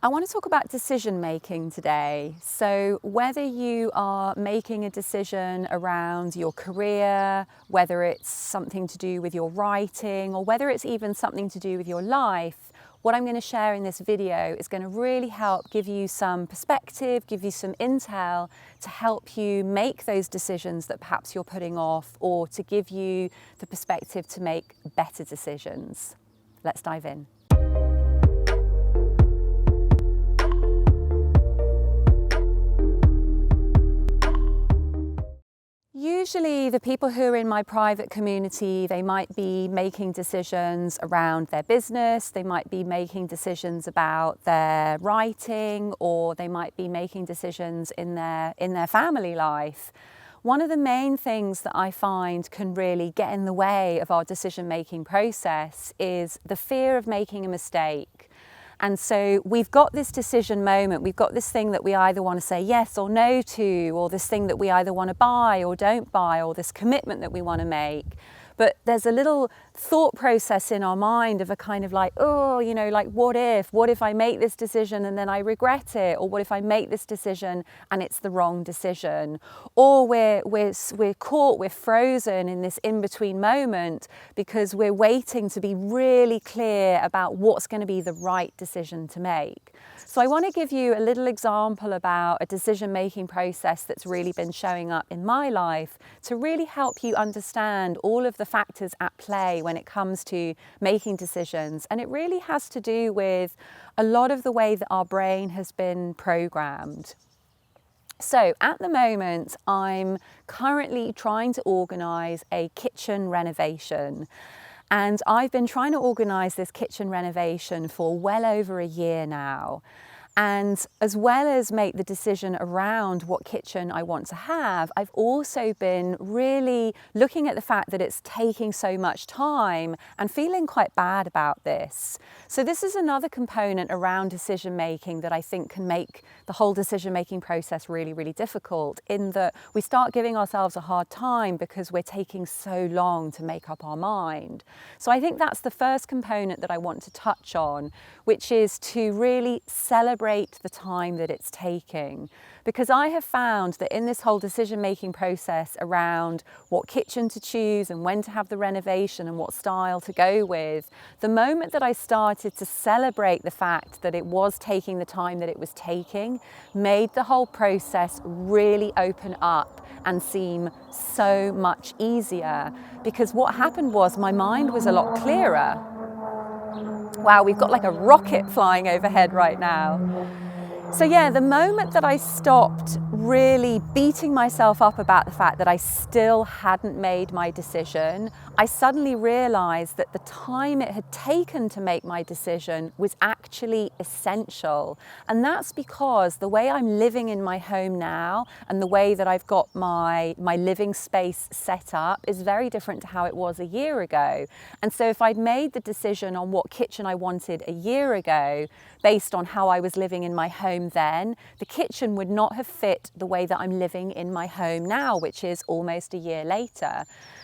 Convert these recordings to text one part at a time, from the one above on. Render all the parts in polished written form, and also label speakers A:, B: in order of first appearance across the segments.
A: I want to talk about decision making today. So whether you are making a decision around your career, whether it's something to do with your writing, or whether it's even something to do with your life, what I'm going to share in this video is going to really help give you some perspective, give you some intel to help you make those decisions that perhaps you're putting off, or to give you the perspective to make better decisions. Let's dive in. Usually the people who are in my private community, they might be making decisions around their business, they might be making decisions about their writing, or they might be making decisions in their family life. One of the main things that I find can really get in the way of our decision-making process is the fear of making a mistake. And so we've got this decision moment, we've got this thing that we either want to say yes or no to, or this thing that we either want to buy or don't buy, or this commitment that we want to make. But there's a little thought process in our mind of a kind of like, oh, you know, like what if I make this decision and then I regret it? Or what if I make this decision and it's the wrong decision? Or we're caught, we're frozen in this in-between moment because we're waiting to be really clear about what's going to be the right decision to make. So I want to give you a little example about a decision-making process that's really been showing up in my life to really help you understand all of the factors at play when it comes to making decisions. And it really has to do with a lot of the way that our brain has been programmed. So at the moment, I'm currently trying to organise a kitchen renovation. And I've been trying to organise this kitchen renovation for well over a year now. And as well as make the decision around what kitchen I want to have, I've also been really looking at the fact that it's taking so much time and feeling quite bad about this. So this is another component around decision making that I think can make the whole decision making process really, really difficult, in that we start giving ourselves a hard time because we're taking so long to make up our mind. So I think that's the first component that I want to touch on, which is to really celebrate the time that it's taking. Because I have found that in this whole decision-making process around what kitchen to choose and when to have the renovation and what style to go with, the moment that I started to celebrate the fact that it was taking the time that it was taking, made the whole process really open up and seem so much easier. Because what happened was my mind was a lot clearer. Wow, we've got like a rocket flying overhead right now. So yeah, the moment that I stopped really beating myself up about the fact that I still hadn't made my decision, I suddenly realized that the time it had taken to make my decision was actually essential. And that's because the way I'm living in my home now and the way that I've got my living space set up is very different to how it was a year ago. And so if I'd made the decision on what kitchen I wanted a year ago, based on how I was living in my home then, the kitchen would not have fit the way that I'm living in my home now, which is almost a year later.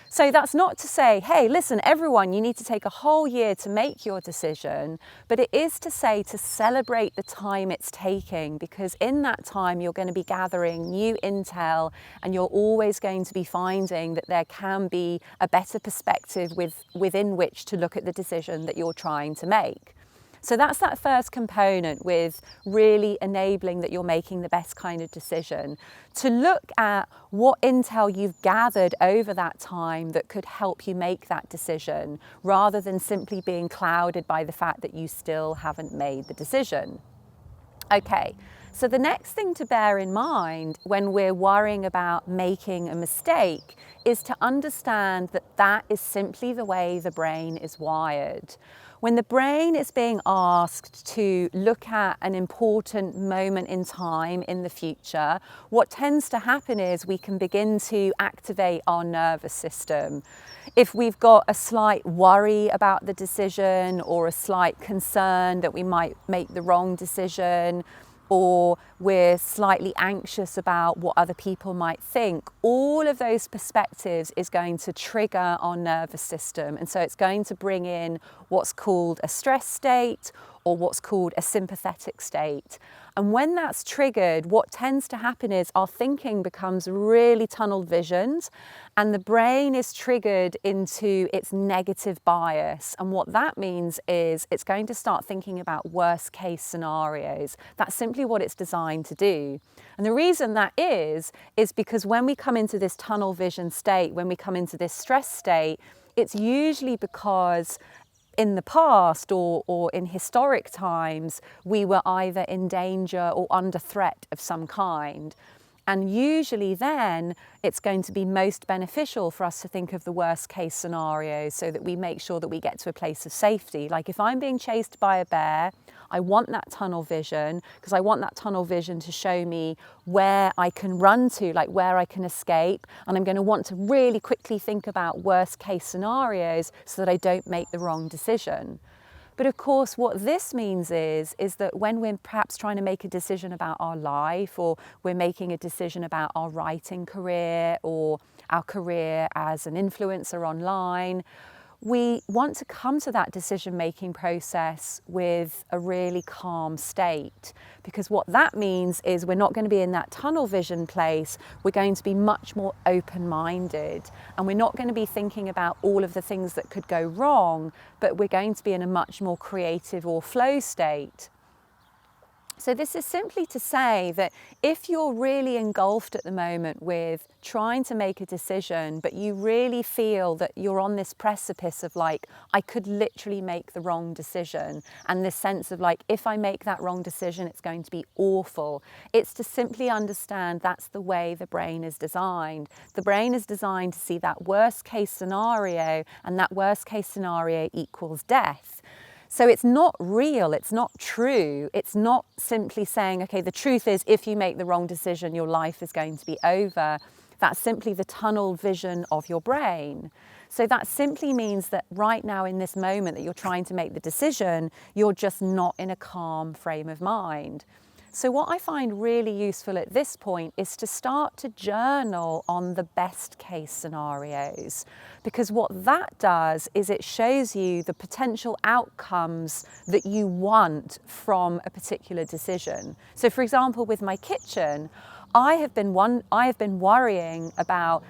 A: So that's not to say, hey, listen, everyone, you need to take a whole year to make your decision, but it is to say to celebrate the time it's taking, because in that time you're going to be gathering new intel and you're always going to be finding that there can be a better perspective within which to look at the decision that you're trying to make. So that's that first component, with really enabling that you're making the best kind of decision. To look at what intel you've gathered over that time that could help you make that decision, rather than simply being clouded by the fact that you still haven't made the decision. Okay, so the next thing to bear in mind when we're worrying about making a mistake is to understand that that is simply the way the brain is wired. When the brain is being asked to look at an important moment in time in the future, what tends to happen is we can begin to activate our nervous system. If we've got a slight worry about the decision, or a slight concern that we might make the wrong decision, or we're slightly anxious about what other people might think, all of those perspectives is going to trigger our nervous system. And so it's going to bring in what's called a stress state, or what's called a sympathetic state. And when that's triggered, what tends to happen is our thinking becomes really tunnel visioned, and the brain is triggered into its negative bias. And what that means is it's going to start thinking about worst case scenarios. That's simply what it's designed to do. And the reason that is because when we come into this tunnel vision state, when we come into this stress state, it's usually because in the past or in historic times, we were either in danger or under threat of some kind. And usually then it's going to be most beneficial for us to think of the worst case scenarios so that we make sure that we get to a place of safety. Like if I'm being chased by a bear, I want that tunnel vision because I want that tunnel vision to show me where I can run to, like where I can escape. And I'm going to want to really quickly think about worst case scenarios so that I don't make the wrong decision. But of course, what this means is that when we're perhaps trying to make a decision about our life, or we're making a decision about our writing career or our career as an influencer online, we want to come to that decision-making process with a really calm state, because what that means is we're not going to be in that tunnel vision place. We're going to be much more open-minded, and we're not going to be thinking about all of the things that could go wrong, but we're going to be in a much more creative or flow state. So this is simply to say that if you're really engulfed at the moment with trying to make a decision, but you really feel that you're on this precipice of like, I could literally make the wrong decision, and this sense of like, if I make that wrong decision, it's going to be awful. It's to simply understand that's the way the brain is designed. The brain is designed to see that worst case scenario, and that worst case scenario equals death. So it's not real, it's not true. It's not simply saying, okay, the truth is if you make the wrong decision, your life is going to be over. That's simply the tunnel vision of your brain. So that simply means that right now in this moment that you're trying to make the decision, you're just not in a calm frame of mind. So what I find really useful at this point is to start to journal on the best case scenarios, because what that does is it shows you the potential outcomes that you want from a particular decision. So for example, with my kitchen, I have been worrying about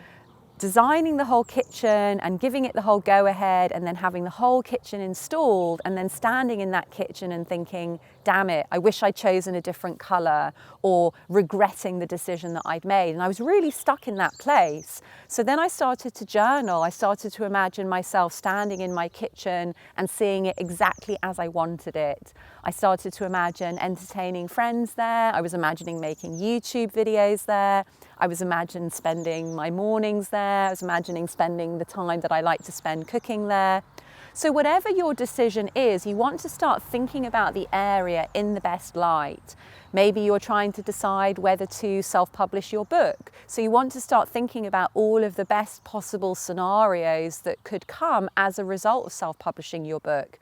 A: designing the whole kitchen and giving it the whole go-ahead and then having the whole kitchen installed and then standing in that kitchen and thinking, damn it, I wish I'd chosen a different colour, or regretting the decision that I'd made. And I was really stuck in that place. So then I started to journal. I started to imagine myself standing in my kitchen and seeing it exactly as I wanted it. I started to imagine entertaining friends there. I was imagining making YouTube videos there. I was imagining spending my mornings there. I was imagining spending the time that I like to spend cooking there. So whatever your decision is, you want to start thinking about the area in the best light. Maybe you're trying to decide whether to self-publish your book. So you want to start thinking about all of the best possible scenarios that could come as a result of self-publishing your book.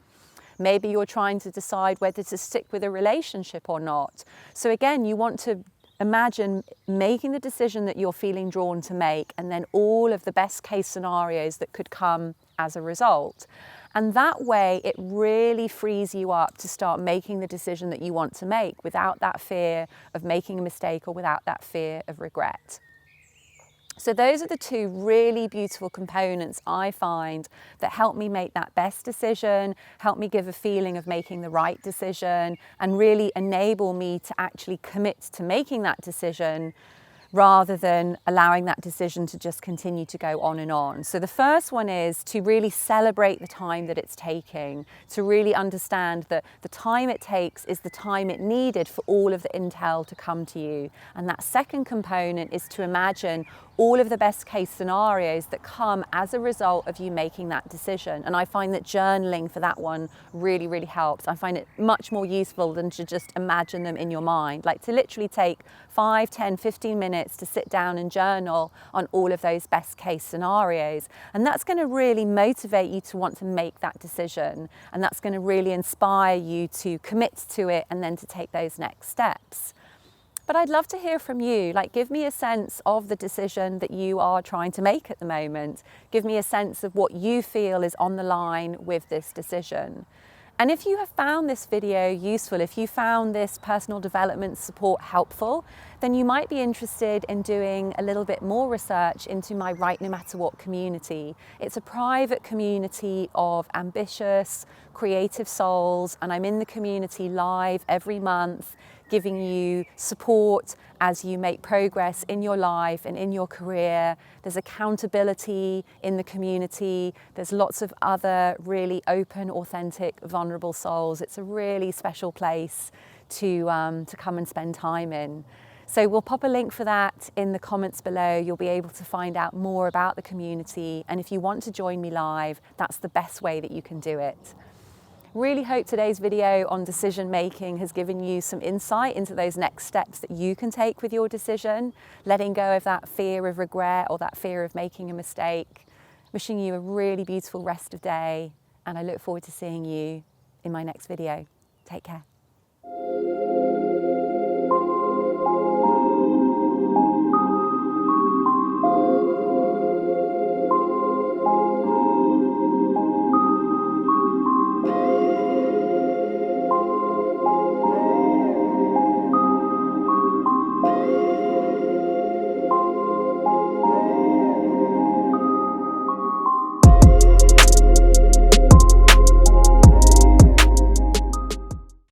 A: Maybe you're trying to decide whether to stick with a relationship or not. So again, you want to imagine making the decision that you're feeling drawn to make, and then all of the best case scenarios that could come as a result. And that way it really frees you up to start making the decision that you want to make without that fear of making a mistake or without that fear of regret. So those are the two really beautiful components I find that help me make that best decision, help me give a feeling of making the right decision, and really enable me to actually commit to making that decision rather than allowing that decision to just continue to go on and on. So the first one is to really celebrate the time that it's taking, to really understand that the time it takes is the time it needed for all of the intel to come to you. And that second component is to imagine all of the best case scenarios that come as a result of you making that decision. And I find that journaling for that one really, really helps. I find it much more useful than to just imagine them in your mind. Like to literally take 5, 10, 15 minutes to sit down and journal on all of those best case scenarios. And that's going to really motivate you to want to make that decision. And that's going to really inspire you to commit to it and then to take those next steps. But I'd love to hear from you. Like, give me a sense of the decision that you are trying to make at the moment. Give me a sense of what you feel is on the line with this decision. And if you have found this video useful, if you found this personal development support helpful, then you might be interested in doing a little bit more research into my Write No Matter What community. It's a private community of ambitious, creative souls, and I'm in the community live every month, giving you support as you make progress in your life and in your career. There's accountability in the community. There's lots of other really open, authentic, vulnerable souls. It's a really special place to come and spend time in. So we'll pop a link for that in the comments below. You'll be able to find out more about the community. And if you want to join me live, that's the best way that you can do it. Really hope today's video on decision making has given you some insight into those next steps that you can take with your decision, letting go of that fear of regret or that fear of making a mistake. Wishing you a really beautiful rest of day, and I look forward to seeing you in my next video. Take care.